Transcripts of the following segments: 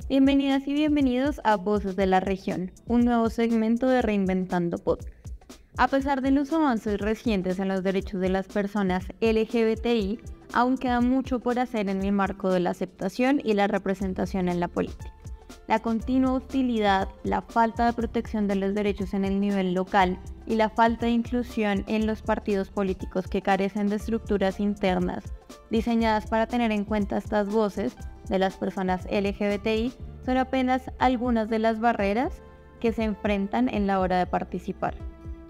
Bienvenidas y bienvenidos a Voces de la Región, un nuevo segmento de Reinventando Podcast. A pesar de los avances recientes en los derechos de las personas LGBTI, aún queda mucho por hacer en el marco de la aceptación y la representación en la política. La continua hostilidad, la falta de protección de los derechos en el nivel local y la falta de inclusión en los partidos políticos que carecen de estructuras internas diseñadas para tener en cuenta estas voces de las personas LGBTI son apenas algunas de las barreras que se enfrentan en la hora de participar.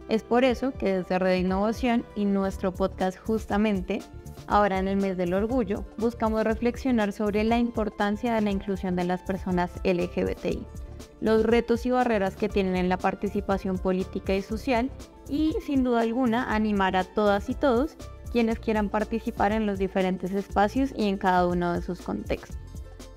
Es por eso que desde Red Innovación y nuestro podcast justamente, ahora en el mes del orgullo, buscamos reflexionar sobre la importancia de la inclusión de las personas LGBTI, los retos y barreras que tienen en la participación política y social y, sin duda alguna, animar a todas y todos quienes quieran participar en los diferentes espacios y en cada uno de sus contextos.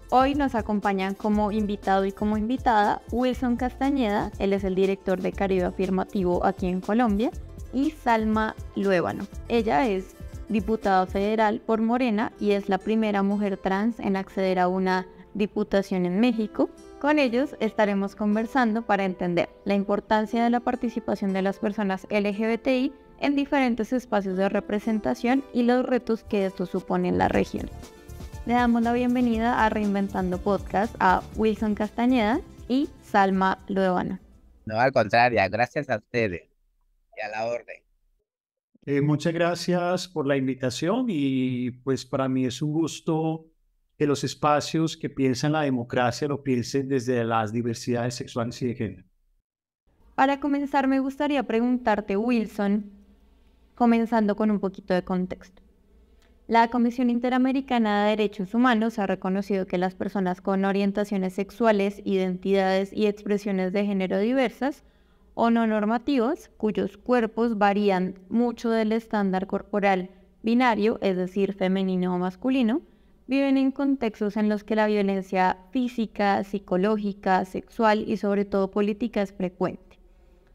Hoy nos acompañan como invitado y como invitada Wilson Castañeda, él es el director de Caribe Afirmativo aquí en Colombia, y Salma Luébano. Ella es diputada federal por Morena y es la primera mujer trans en acceder a una diputación en México. Con ellos estaremos conversando para entender la importancia de la participación de las personas LGBTI en diferentes espacios de representación y los retos que esto supone en la región. Le damos la bienvenida a Reinventando Podcast a Wilson Castañeda y Salma Luébano. No, al contrario, gracias a ustedes y a la orden. Muchas gracias por la invitación y pues para mí es un gusto que los espacios que piensan la democracia lo piensen desde las diversidades sexuales y de género. Para comenzar me gustaría preguntarte, Wilson, comenzando con un poquito de contexto. La Comisión Interamericana de Derechos Humanos ha reconocido que las personas con orientaciones sexuales, identidades y expresiones de género diversas o no normativos, cuyos cuerpos varían mucho del estándar corporal binario, es decir, femenino o masculino, viven en contextos en los que la violencia física, psicológica, sexual y sobre todo política es frecuente.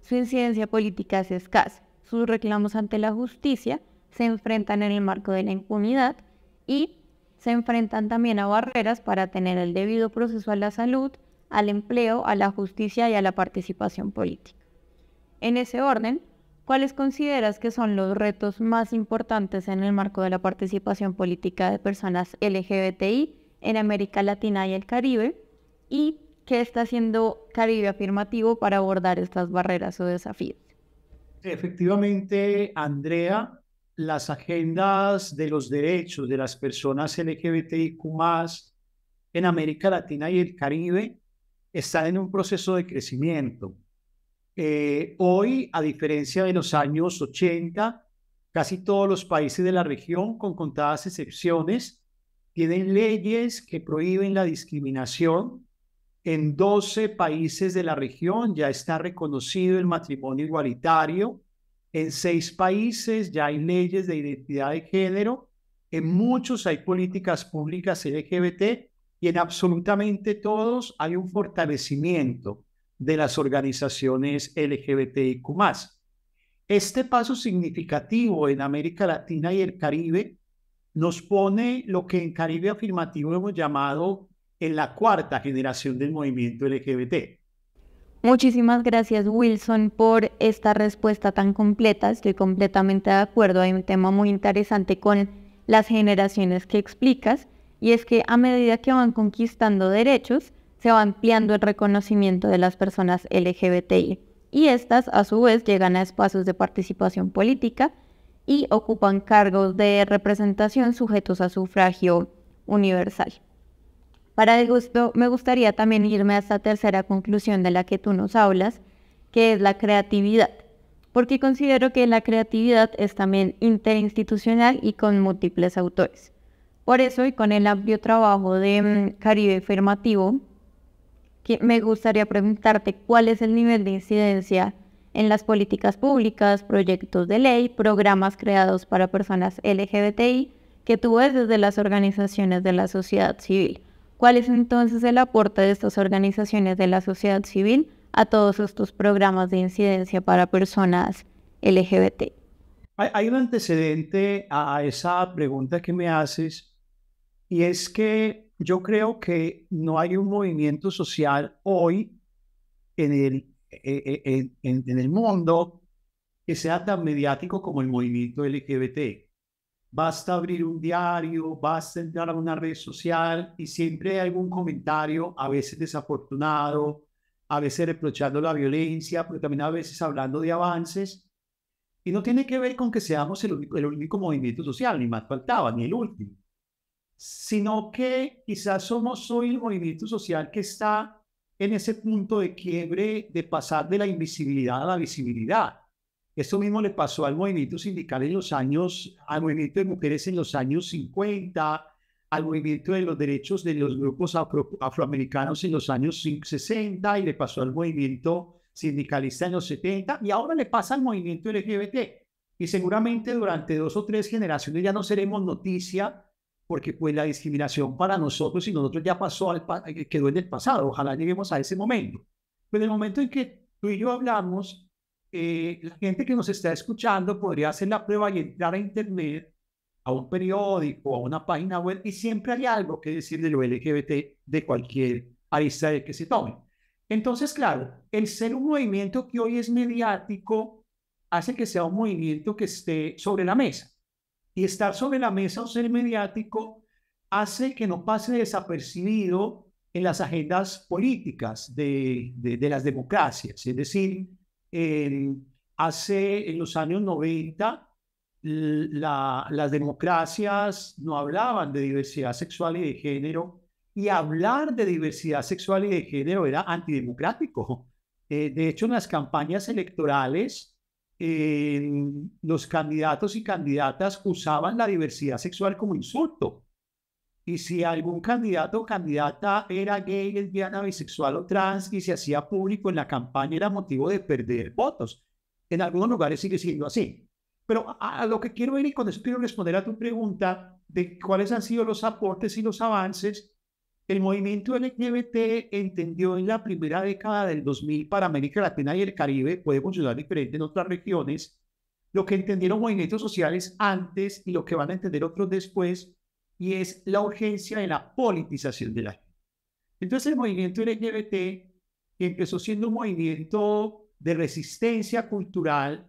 Su incidencia política es escasa, sus reclamos ante la justicia se enfrentan en el marco de la impunidad y se enfrentan también a barreras para tener el debido proceso a la salud, al empleo, a la justicia y a la participación política. En ese orden, ¿cuáles consideras que son los retos más importantes en el marco de la participación política de personas LGBTI en América Latina y el Caribe? ¿Y qué está haciendo Caribe Afirmativo para abordar estas barreras o desafíos? Efectivamente, Andrea, las agendas de los derechos de las personas LGBTIQ+ en América Latina y el Caribe están en un proceso de crecimiento. Hoy, a diferencia de los años 80, casi todos los países de la región, con contadas excepciones, tienen leyes que prohíben la discriminación. En 12 países de la región ya está reconocido el matrimonio igualitario. En 6 países ya hay leyes de identidad de género. En muchos hay políticas públicas LGBT y en absolutamente todos hay un fortalecimiento de las organizaciones LGBTIQ+. Este paso significativo en América Latina y el Caribe nos pone lo que en Caribe Afirmativo hemos llamado en la cuarta generación del movimiento LGBT. Muchísimas gracias, Wilson, por esta respuesta tan completa. Estoy completamente de acuerdo. Hay un tema muy interesante con las generaciones que explicas, y es que a medida que van conquistando derechos, se va ampliando el reconocimiento de las personas LGBTI, y estas, a su vez, llegan a espacios de participación política y ocupan cargos de representación sujetos a sufragio universal. Para el gusto, me gustaría también irme a esta tercera conclusión de la que tú nos hablas, que es la creatividad, porque considero que la creatividad es también interinstitucional y con múltiples autores. Por eso, y con el amplio trabajo de Caribe Afirmativo, que me gustaría preguntarte cuál es el nivel de incidencia en las políticas públicas, proyectos de ley, programas creados para personas LGBTI que tú ves desde las organizaciones de la sociedad civil. ¿Cuál es entonces el aporte de estas organizaciones de la sociedad civil a todos estos programas de incidencia para personas LGBT? Hay un antecedente a esa pregunta que me haces, y es que Yo creo que no hay un movimiento social hoy en el mundo que sea tan mediático como el movimiento LGBT. Basta abrir un diario, basta entrar a una red social y siempre hay algún comentario, a veces desafortunado, a veces reprochando la violencia, pero también a veces hablando de avances. Y no tiene que ver con que seamos el único movimiento social, ni más faltaba, ni el último, sino que quizás somos hoy el movimiento social que está en ese punto de quiebre de pasar de la invisibilidad a la visibilidad. Esto mismo le pasó al movimiento sindical en los años, al movimiento de mujeres en los años 50, al movimiento de los derechos de los grupos afroamericanos en los años 60, y le pasó al movimiento sindicalista en los 70, y ahora le pasa al movimiento LGBT. Y seguramente durante 2 o 3 generaciones ya no seremos noticia, porque pues la discriminación para nosotros y nosotros ya pasó, quedó en el pasado. Ojalá lleguemos a ese momento. Pero en el momento en que tú y yo hablamos, la gente que nos está escuchando podría hacer la prueba y entrar a internet, a un periódico, a una página web, y siempre hay algo que decir de lo LGBT de cualquier arista de que se tome. Entonces, claro, el ser un movimiento que hoy es mediático hace que sea un movimiento que esté sobre la mesa. Y estar sobre la mesa o ser mediático hace que no pase desapercibido en las agendas políticas de las democracias. Es decir, en los años 90, las democracias no hablaban de diversidad sexual y de género, y hablar de diversidad sexual y de género era antidemocrático. De hecho, en las campañas electorales, los candidatos y candidatas usaban la diversidad sexual como insulto. Y si algún candidato o candidata era gay, lesbiana, bisexual o trans y se hacía público en la campaña, era motivo de perder votos. En algunos lugares sigue siendo así. Pero a lo que quiero ir, y con eso quiero responder a tu pregunta de cuáles han sido los aportes y los avances. El movimiento LGBT entendió en la primera década del 2000 para América Latina y el Caribe, puede funcionar diferente en otras regiones, lo que entendieron movimientos sociales antes y lo que van a entender otros después, y es la urgencia de la politización de la gente. Entonces el movimiento LGBT, que empezó siendo un movimiento de resistencia cultural,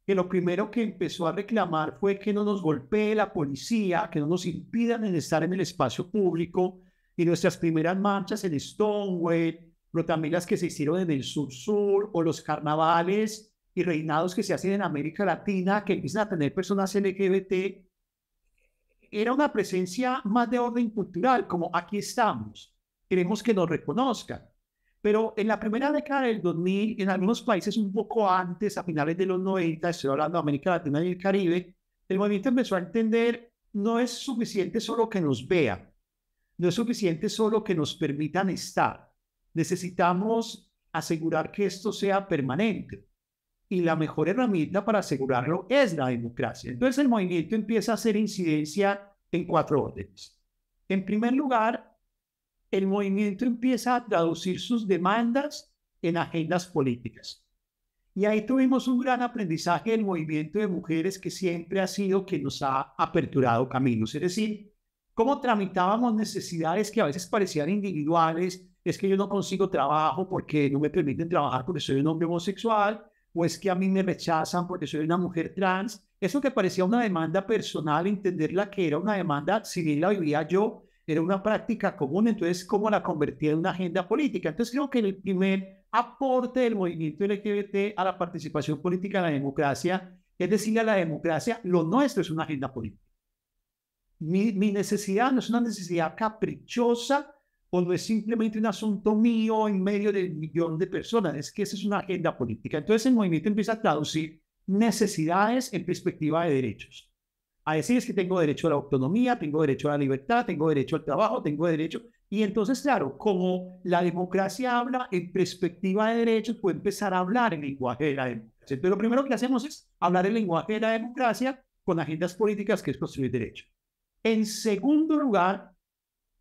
que lo primero que empezó a reclamar fue que no nos golpee la policía, que no nos impidan en estar en el espacio público, y nuestras primeras marchas en Stonewall, pero también las que se hicieron en el sur-sur, o los carnavales y reinados que se hacen en América Latina, que empiezan a tener personas LGBT, era una presencia más de orden cultural, como aquí estamos, queremos que nos reconozcan. Pero en la primera década del 2000, en algunos países un poco antes, a finales de los 90, estoy hablando de América Latina y el Caribe, el movimiento empezó a entender, no es suficiente solo que nos vean, no es suficiente solo que nos permitan estar. Necesitamos asegurar que esto sea permanente. Y la mejor herramienta para asegurarlo es la democracia. Entonces el movimiento empieza a hacer incidencia en 4 órdenes. En primer lugar, el movimiento empieza a traducir sus demandas en agendas políticas. Y ahí tuvimos un gran aprendizaje del movimiento de mujeres, que siempre ha sido que nos ha aperturado caminos. Es decir, cómo tramitábamos necesidades que a veces parecían individuales. Es que yo no consigo trabajo porque no me permiten trabajar porque soy un hombre homosexual, o es que a mí me rechazan porque soy una mujer trans. Eso que parecía una demanda personal, entenderla que era una demanda, si bien la vivía yo, era una práctica común. Entonces, ¿cómo la convertía en una agenda política? Entonces, creo que el primer aporte del movimiento LGBT a la participación política en la democracia es decirle a la democracia, lo nuestro es una agenda política. Mi necesidad no es una necesidad caprichosa, o no es simplemente un asunto mío en medio del millón de personas, es que esa es una agenda política. Entonces el movimiento empieza a traducir necesidades en perspectiva de derechos. A decir, es que tengo derecho a la autonomía, tengo derecho a la libertad, tengo derecho al trabajo, tengo derecho. Y entonces, claro, como la democracia habla en perspectiva de derechos, puede empezar a hablar en lenguaje de la democracia. Entonces lo primero que hacemos es hablar el lenguaje de la democracia con agendas políticas, que es construir derechos. En segundo lugar,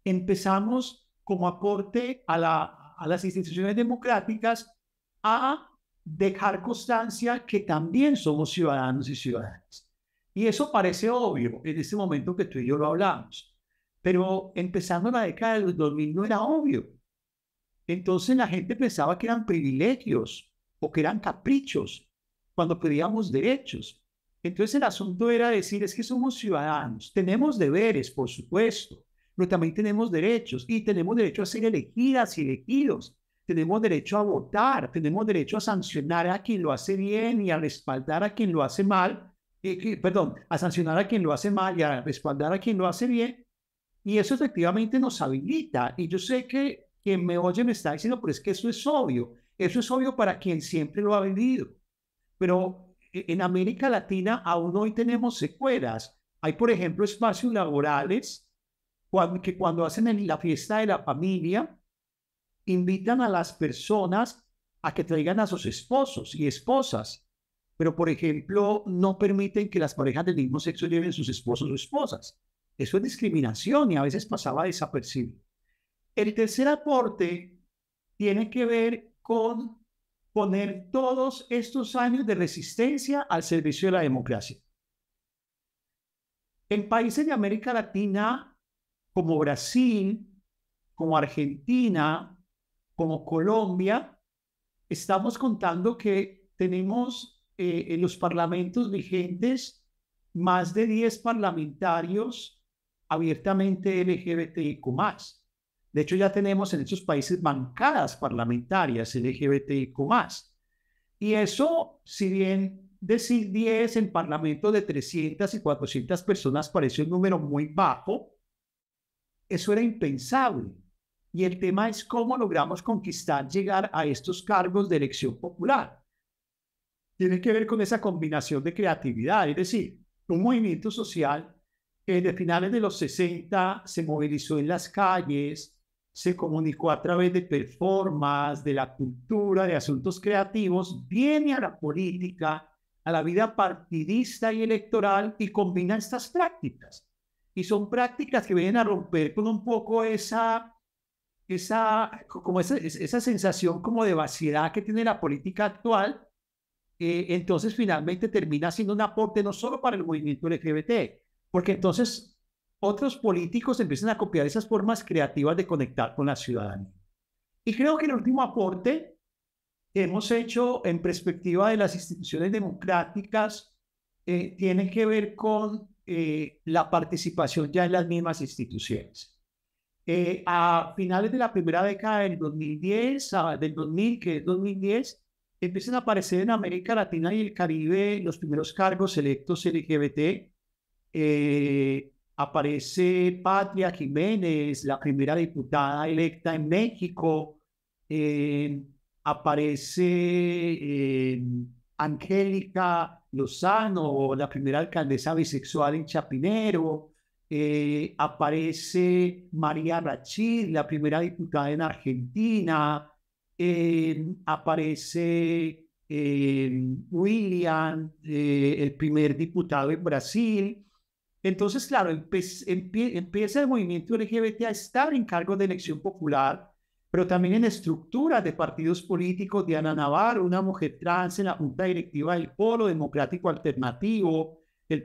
empezamos como aporte a las instituciones democráticas a dejar constancia que también somos ciudadanos y ciudadanas. Y eso parece obvio en este momento que tú y yo lo hablamos. pero empezando la década de los 2000 no era obvio. Entonces la gente pensaba que eran privilegios o que eran caprichos cuando pedíamos derechos. Entonces el asunto era decir, es que somos ciudadanos, tenemos deberes, por supuesto, pero también tenemos derechos y tenemos derecho a ser elegidas y elegidos. Tenemos derecho a votar, tenemos derecho a sancionar a quien lo hace bien y a respaldar a quien lo hace mal, a sancionar a quien lo hace mal y a respaldar a quien lo hace bien. Y eso efectivamente nos habilita. Y yo sé que quien me oye me está diciendo, pero es que eso es obvio para quien siempre lo ha vivido. Pero en América Latina aún hoy tenemos secuelas. Hay, por ejemplo, espacios laborales que cuando hacen la fiesta de la familia, invitan a las personas a que traigan a sus esposos y esposas. Pero, por ejemplo, no permiten que las parejas del mismo sexo lleven sus esposos o esposas. Eso es discriminación y a veces pasaba desapercibido. El tercer aporte tiene que ver con poner todos estos años de resistencia al servicio de la democracia. En países de América Latina, como Brasil, como Argentina, como Colombia, estamos contando que tenemos en los parlamentos vigentes más de 10 parlamentarios abiertamente LGBTIQ+. De hecho, ya tenemos en estos países bancadas parlamentarias LGBTIQ+. Y eso, si bien decir 10 en parlamentos de 300 y 400 personas parece un número muy bajo, eso era impensable. Y el tema es cómo logramos llegar a estos cargos de elección popular. Tiene que ver con esa combinación de creatividad, es decir, un movimiento social que de finales de los 60 se movilizó en las calles, se comunicó a través de performance, de la cultura, de asuntos creativos, viene a la política, a la vida partidista y electoral y combina estas prácticas. Y son prácticas que vienen a romper con un poco esa sensación como de vaciedad que tiene la política actual. Entonces finalmente termina siendo un aporte no solo para el movimiento LGBT, porque entonces otros políticos empiezan a copiar esas formas creativas de conectar con la ciudadanía. Y creo que el último aporte que hemos hecho en perspectiva de las instituciones democráticas tiene que ver con la participación ya en las mismas instituciones. A finales de la primera década del 2010, del 2000, que es 2010, empiezan a aparecer en América Latina y el Caribe los primeros cargos electos LGBT. Aparece Patria Jiménez, la primera diputada electa en México. Aparece Angélica Lozano, la primera alcaldesa bisexual en Chapinero. Aparece María Rachid, la primera diputada en Argentina. Aparece William, el primer diputado en Brasil. Entonces, claro, empieza el movimiento LGBT a estar en cargos de elección popular, pero también en estructuras de partidos políticos. Diana Navarro, una mujer trans en la Junta Directiva del Polo Democrático Alternativo, el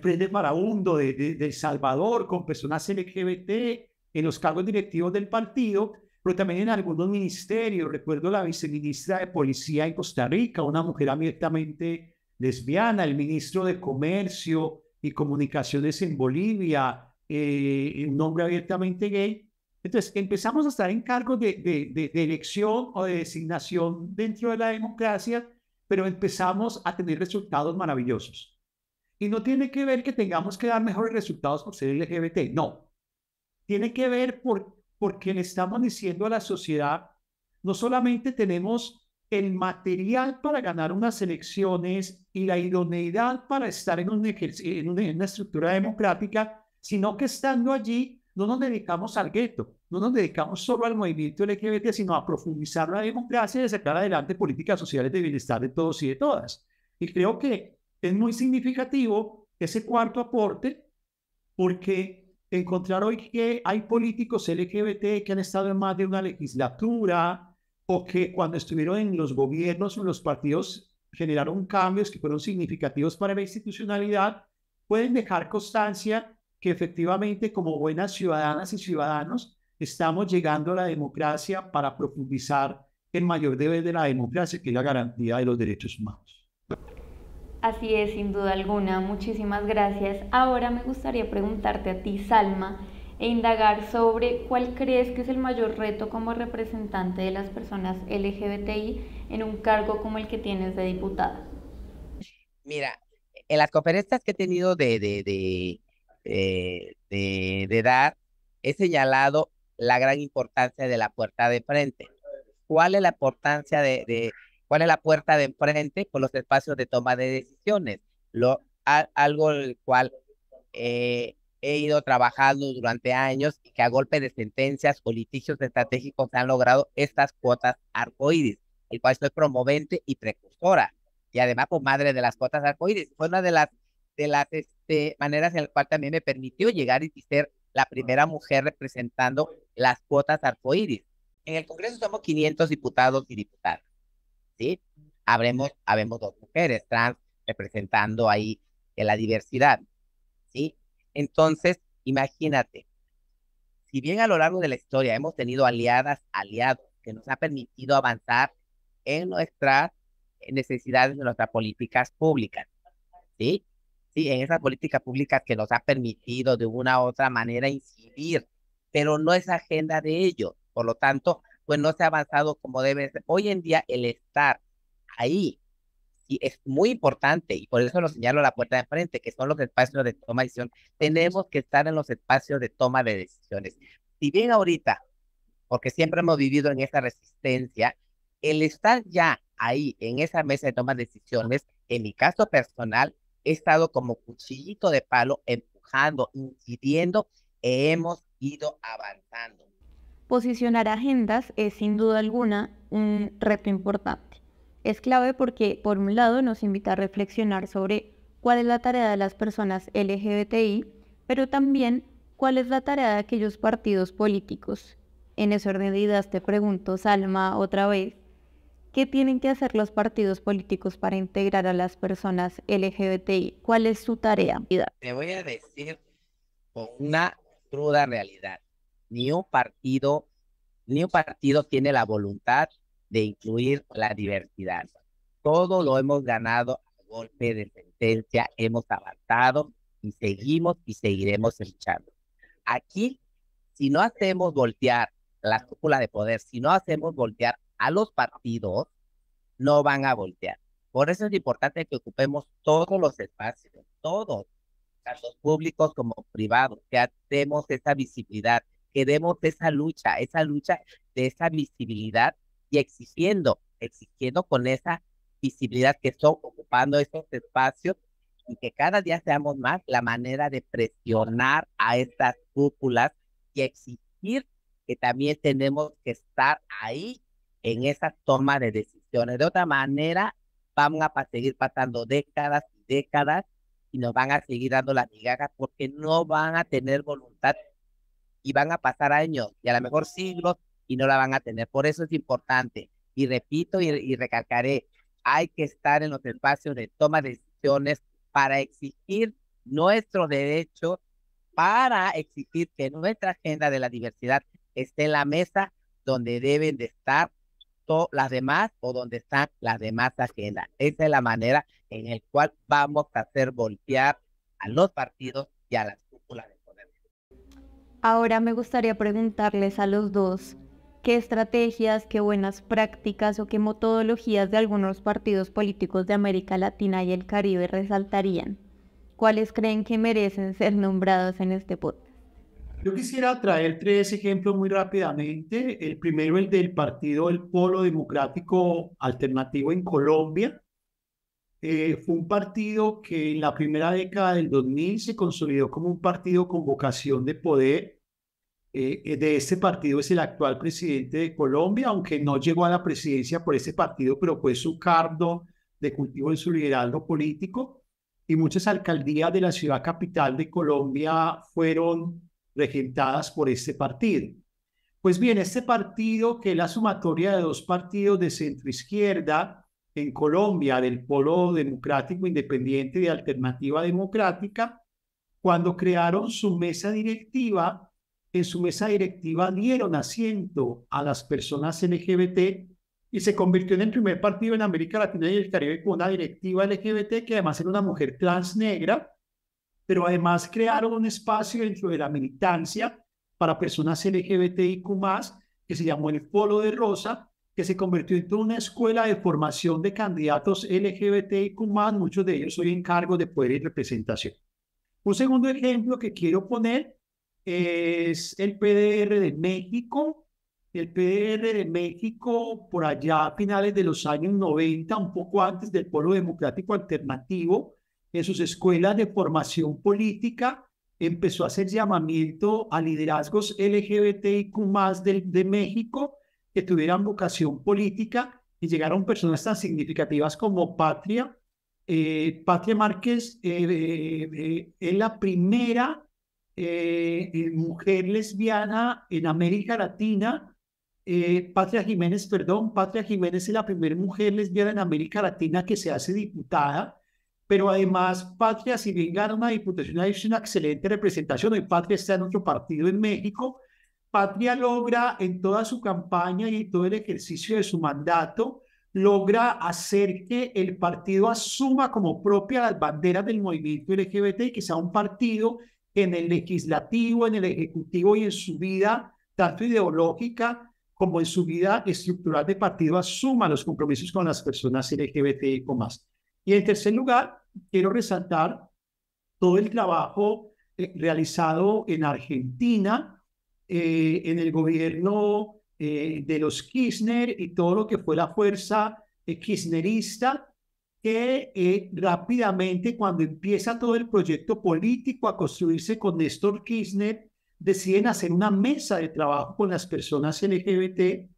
Frente Farabundo de El Salvador, con personas LGBT en los cargos directivos del partido, pero también en algunos ministerios. Recuerdo la viceministra de Policía en Costa Rica, una mujer abiertamente lesbiana, el ministro de Comercio y Comunicaciones en Bolivia, un hombre abiertamente gay. Entonces empezamos a estar en cargos de elección o de designación dentro de la democracia, pero empezamos a tener resultados maravillosos. Y no tiene que ver que tengamos que dar mejores resultados por ser LGBT, no. Tiene que ver porque le estamos diciendo a la sociedad, no solamente tenemos el material para ganar unas elecciones y la idoneidad para estar en una estructura democrática, sino que estando allí no nos dedicamos al gueto, no nos dedicamos solo al movimiento LGBT, sino a profundizar la democracia y a sacar adelante políticas sociales de bienestar de todos y de todas. Y creo que es muy significativo ese cuarto aporte, porque encontrar hoy que hay políticos LGBT que han estado en más de una legislatura, o que cuando estuvieron en los gobiernos o en los partidos generaron cambios que fueron significativos para la institucionalidad, pueden dejar constancia que efectivamente como buenas ciudadanas y ciudadanos estamos llegando a la democracia para profundizar el mayor deber de la democracia, que es la garantía de los derechos humanos. Así es, sin duda alguna. Muchísimas gracias. Ahora me gustaría preguntarte a ti, Salma, e indagar sobre cuál crees que es el mayor reto como representante de las personas LGBTI en un cargo como el que tienes de diputada. Mira, en las conferencias que he tenido de dar, he señalado la gran importancia de la puerta de enfrente. ¿Cuál es la importancia cuál es la puerta de enfrente con los espacios de toma de decisiones? Algo el cual he ido trabajando durante años y que a golpe de sentencias o litigios estratégicos se han logrado estas cuotas arcoíris, el cual soy promovente y precursora. Y además, pues, madre de las cuotas arcoíris. Fue una de las maneras en la cual también me permitió llegar y ser la primera mujer representando las cuotas arcoíris. En el Congreso somos 500 diputados y diputadas, ¿sí? Habemos 2 mujeres trans representando ahí la diversidad, ¿sí? Entonces, imagínate, si bien a lo largo de la historia hemos tenido aliados que nos ha permitido avanzar en nuestras necesidades, de nuestras políticas públicas, ¿sí? Sí, en esas políticas públicas que nos ha permitido de una u otra manera incidir, pero no es agenda de ellos. Por lo tanto, pues no se ha avanzado como debe ser. Hoy en día el estar ahí sí es muy importante y por eso lo señalo a la puerta de enfrente, que son los espacios de toma de decisión. Tenemos que estar en los espacios de toma de decisiones. Si bien ahorita, porque siempre hemos vivido en esa resistencia, el estar ya ahí en esa mesa de toma de decisiones, en mi caso personal, he estado como cuchillito de palo, empujando, incidiendo, e hemos ido avanzando. Posicionar agendas es sin duda alguna un reto importante. Es clave porque, por un lado, nos invita a reflexionar sobre cuál es la tarea de las personas LGBTI, pero también cuál es la tarea de aquellos partidos políticos. En ese orden de ideas te pregunto, Salma, otra vez, ¿qué tienen que hacer los partidos políticos para integrar a las personas LGBTI? ¿Cuál es su tarea? Te voy a decir con una cruda realidad. Ni un partido tiene la voluntad de incluir la diversidad. Todo lo hemos ganado a golpe de sentencia, hemos avanzado y seguimos y seguiremos luchando. Aquí, si no hacemos voltear la cúpula de poder, si no hacemos voltear a los partidos, no van a voltear. Por eso es importante que ocupemos todos los espacios, todos, tanto públicos como privados, que demos esa visibilidad, que demos esa lucha de esa visibilidad y exigiendo con esa visibilidad que son ocupando esos espacios y que cada día seamos más la manera de presionar a estas cúpulas y exigir que también tenemos que estar ahí en esa toma de decisiones. De otra manera, vamos a seguir pasando décadas y décadas y nos van a seguir dando las migajas porque no van a tener voluntad y van a pasar años y a lo mejor siglos y no la van a tener. Por eso es importante, y repito y recalcaré, hay que estar en los espacios de toma de decisiones para exigir nuestros derechos, para exigir que nuestra agenda de la diversidad esté en la mesa donde deben de estar las demás o donde están las demás agendas. Esa es la manera en la cual vamos a hacer voltear a los partidos y a las cúpulas de poder. Ahora me gustaría preguntarles a los dos qué estrategias, qué buenas prácticas o qué metodologías de algunos partidos políticos de América Latina y el Caribe resaltarían. ¿Cuáles creen que merecen ser nombrados en este podcast? Yo quisiera traer 3 ejemplos muy rápidamente. El primero, el del partido El Polo Democrático Alternativo en Colombia. Fue un partido que en la primera década del 2000 se consolidó como un partido con vocación de poder. De este partido es el actual presidente de Colombia, aunque no llegó a la presidencia por ese partido, pero fue su cargo de cultivo en su liderazgo político. Y muchas alcaldías de la ciudad capital de Colombia fueron regentadas por este partido. Pues bien, este partido, que es la sumatoria de 2 partidos de centro izquierda, en Colombia del Polo Democrático Independiente de Alternativa Democrática, cuando crearon su mesa directiva. En su mesa directiva dieron asiento a las personas LGBT y se convirtió en el primer partido en América Latina y el Caribe con una directiva LGBT, que además era una mujer trans negra, pero además crearon un espacio dentro de la militancia para personas LGBTIQ+, que se llamó el Polo de Rosa, que se convirtió en una escuela de formación de candidatos LGBTIQ+, muchos de ellos hoy en cargos de poder y representación. Un segundo ejemplo que quiero poner es el PDR de México. El PDR de México, por allá a finales de los años 90, un poco antes del Polo Democrático Alternativo, en sus escuelas de formación política, empezó a hacer llamamiento a liderazgos LGBTIQ+ de México que tuvieran vocación política, y llegaron personas tan significativas como Patria. Patria Márquez es la primera mujer lesbiana en América Latina. Patria Jiménez es la primera mujer lesbiana en América Latina que se hace diputada, pero además Patria, si bien gana una diputación, es una excelente representación. Hoy Patria está en otro partido en México. Patria logra en toda su campaña y en todo el ejercicio de su mandato, logra hacer que el partido asuma como propia las banderas del movimiento LGBT y que sea un partido en el legislativo, en el ejecutivo y en su vida, tanto ideológica como en su vida estructural de partido, asuma los compromisos con las personas LGBTI+. Y en tercer lugar, quiero resaltar todo el trabajo realizado en Argentina, en el gobierno de los Kirchner, y todo lo que fue la fuerza kirchnerista, que rápidamente, cuando empieza todo el proyecto político a construirse con Néstor Kirchner, deciden hacer una mesa de trabajo con las personas LGBT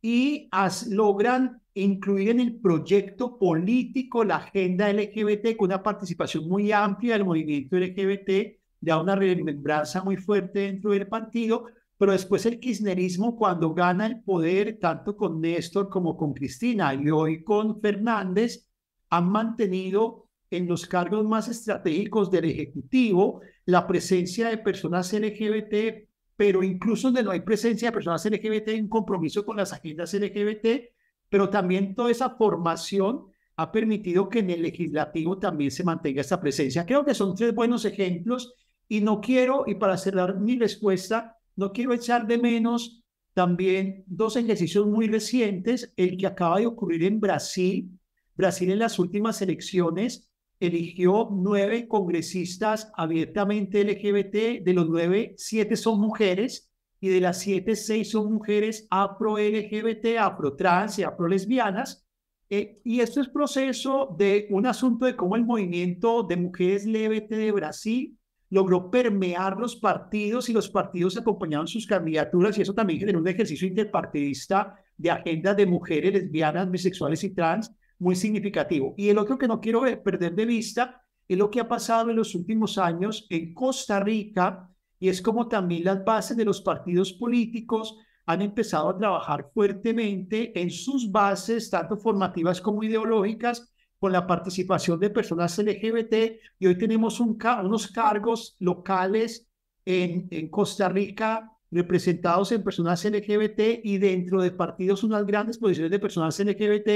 y logran incluir en el proyecto político la agenda LGBT con una participación muy amplia del movimiento LGBT, ya una remembranza muy fuerte dentro del partido. Pero después el kirchnerismo, cuando gana el poder, tanto con Néstor como con Cristina y hoy con Fernández, han mantenido en los cargos más estratégicos del Ejecutivo la presencia de personas LGBT, pero incluso donde no hay presencia de personas LGBT, hay un compromiso con las agendas LGBT, pero también toda esa formación ha permitido que en el legislativo también se mantenga esa presencia. Creo que son tres buenos ejemplos, y no quiero, y para cerrar mi respuesta, no quiero echar de menos también dos ejercicios muy recientes, el que acaba de ocurrir en Brasil. Brasil en las últimas elecciones eligió 9 congresistas abiertamente LGBT. De los 9, 7 son mujeres, y de las 7, 6 son mujeres afro-LGBT, afro-trans y afro-lesbianas. Y esto es proceso de un asunto de cómo el movimiento de mujeres LGBT de Brasil logró permear los partidos, y los partidos acompañaron sus candidaturas, y eso también generó un ejercicio interpartidista de agendas de mujeres lesbianas, bisexuales y trans muy significativo. Y el otro que no quiero perder de vista es lo que ha pasado en los últimos años en Costa Rica, y es como también las bases de los partidos políticos han empezado a trabajar fuertemente en sus bases, tanto formativas como ideológicas, con la participación de personas LGBT, y hoy tenemos unos cargos locales en Costa Rica representados en personas LGBT, y dentro de partidos unas grandes posiciones de personas LGBT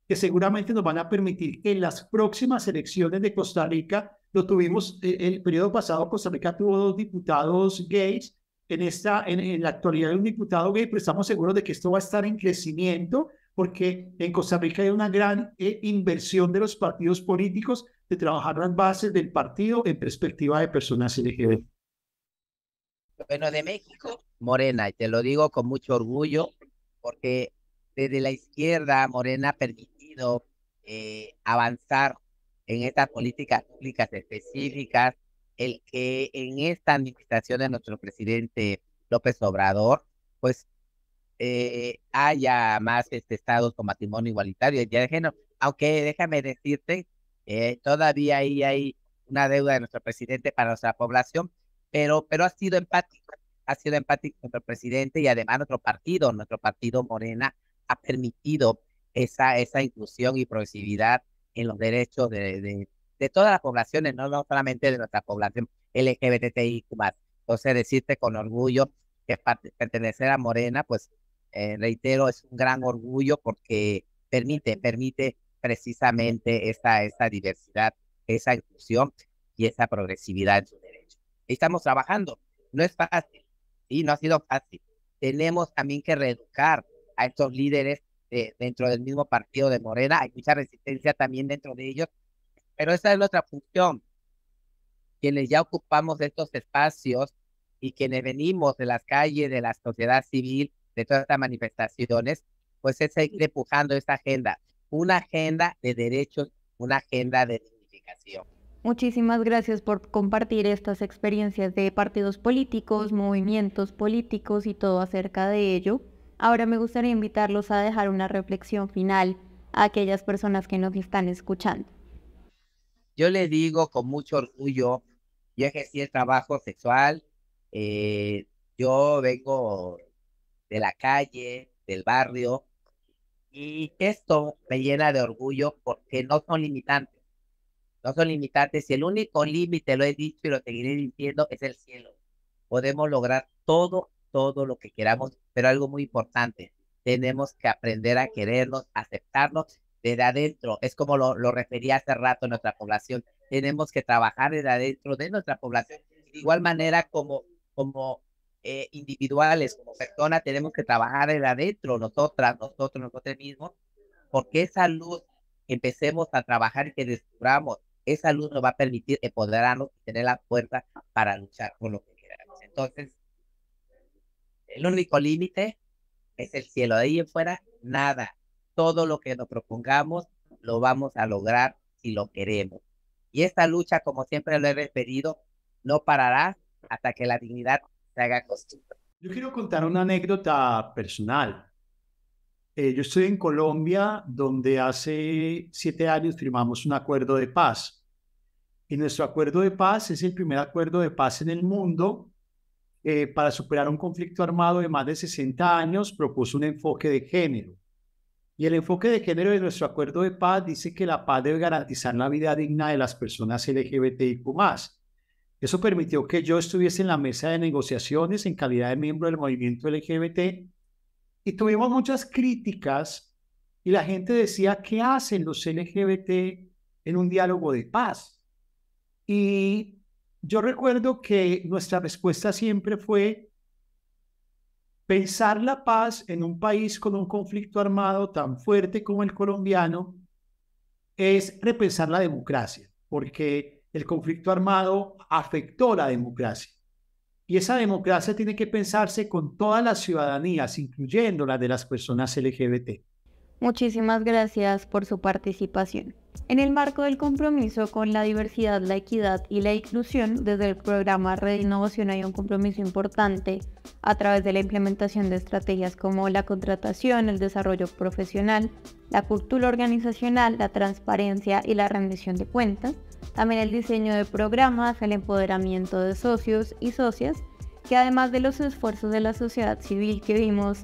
que seguramente nos van a permitir que en las próximas elecciones de Costa Rica, lo tuvimos el periodo pasado, Costa Rica tuvo 2 diputados gays, en la actualidad hay un diputado gay, pero estamos seguros de que esto va a estar en crecimiento, porque en Costa Rica hay una gran inversión de los partidos políticos de trabajar las bases del partido en perspectiva de personas LGBT. Bueno, de México, Morena, y te lo digo con mucho orgullo, porque desde la izquierda Morena ha permitido avanzar en estas políticas públicas específicas, el que en esta administración de nuestro presidente López Obrador, pues haya más estados con matrimonio igualitario y de género, aunque déjame decirte, todavía ahí hay una deuda de nuestro presidente para nuestra población, pero ha sido empático nuestro presidente, y además nuestro partido Morena ha permitido esa inclusión y progresividad en los derechos de todas las poblaciones, no solamente de nuestra población LGBTIQ+. Entonces, decirte con orgullo que pertenecer a Morena, pues reitero, es un gran orgullo porque permite precisamente esa diversidad, esa inclusión y esa progresividad en sus derechos. Y estamos trabajando, no es fácil, y no ha sido fácil. Tenemos también que reeducar a estos líderes dentro del mismo partido de Morena. Hay mucha resistencia también dentro de ellos, pero esa es nuestra función. Quienes ya ocupamos estos espacios y quienes venimos de las calles, de la sociedad civil, de todas estas manifestaciones, pues es seguir empujando esta agenda, una agenda de derechos, una agenda de dignificación. Muchísimas gracias por compartir estas experiencias de partidos políticos, movimientos políticos y todo acerca de ello. Ahora me gustaría invitarlos a dejar una reflexión final a aquellas personas que nos están escuchando. Yo le digo con mucho orgullo, yo ejercí el trabajo sexual, yo vengo de la calle, del barrio, y esto me llena de orgullo porque no son limitantes. No son limitantes, y el único límite, lo he dicho y lo seguiré diciendo, es el cielo. Podemos lograr todo lo que queramos, pero algo muy importante, tenemos que aprender a querernos, aceptarnos desde adentro. Es como lo refería hace rato nuestra población. Tenemos que trabajar desde adentro de nuestra población. De igual manera como individuales, como personas, tenemos que trabajar desde adentro, nosotros mismos, porque esa luz que empecemos a trabajar y que descubramos, esa luz nos va a permitir empoderarnos y tener la fuerza para luchar por lo que queramos. Entonces, el único límite es el cielo. De ahí en fuera, nada. Todo lo que nos propongamos lo vamos a lograr si lo queremos. Y esta lucha, como siempre lo he referido, no parará hasta que la dignidad se haga costumbre. Yo quiero contar una anécdota personal. Yo estoy en Colombia, donde hace 7 años firmamos un acuerdo de paz. Y nuestro acuerdo de paz es el primer acuerdo de paz en el mundo. Para superar un conflicto armado de más de 60 años, propuso un enfoque de género. Y el enfoque de género de nuestro acuerdo de paz dice que la paz debe garantizar la vida digna de las personas LGBTIQ+. Eso permitió que yo estuviese en la mesa de negociaciones en calidad de miembro del movimiento LGBT, y tuvimos muchas críticas, y la gente decía, ¿qué hacen los LGBT en un diálogo de paz? Y yo recuerdo que nuestra respuesta siempre fue: pensar la paz en un país con un conflicto armado tan fuerte como el colombiano es repensar la democracia, porque el conflicto armado afectó la democracia. Y esa democracia tiene que pensarse con todas las ciudadanías, incluyendo las de las personas LGBT. Muchísimas gracias por su participación. En el marco del compromiso con la diversidad, la equidad y la inclusión, desde el programa Red Innovación hay un compromiso importante a través de la implementación de estrategias como la contratación, el desarrollo profesional, la cultura organizacional, la transparencia y la rendición de cuentas, también el diseño de programas, el empoderamiento de socios y socias, que además de los esfuerzos de la sociedad civil que vimos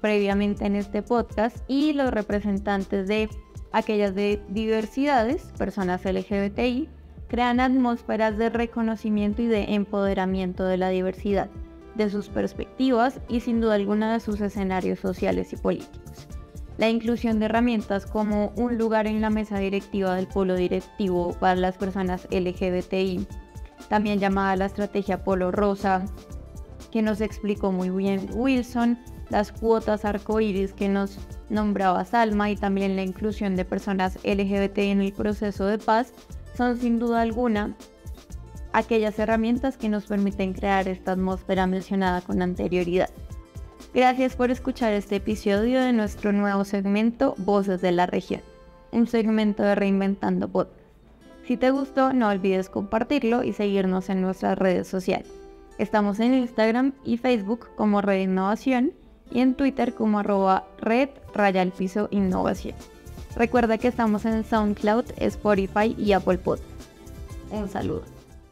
previamente en este podcast, y los representantes de aquellas de diversidades, personas LGBTI, crean atmósferas de reconocimiento y de empoderamiento de la diversidad, de sus perspectivas y sin duda alguna de sus escenarios sociales y políticos. La inclusión de herramientas como un lugar en la mesa directiva del polo directivo para las personas LGBTI, también llamada la estrategia Polo Rosa, que nos explicó muy bien Wilson, las cuotas arcoíris que nos nombraba Salma, y también la inclusión de personas LGBT en el proceso de paz, son sin duda alguna aquellas herramientas que nos permiten crear esta atmósfera mencionada con anterioridad. Gracias por escuchar este episodio de nuestro nuevo segmento Voces de la Región, un segmento de Reinventando Podcast. Si te gustó, no olvides compartirlo y seguirnos en nuestras redes sociales. Estamos en Instagram y Facebook como Red Innovación y en Twitter como @red_innovación. Recuerda que estamos en SoundCloud, Spotify y Apple Podcast. Un saludo.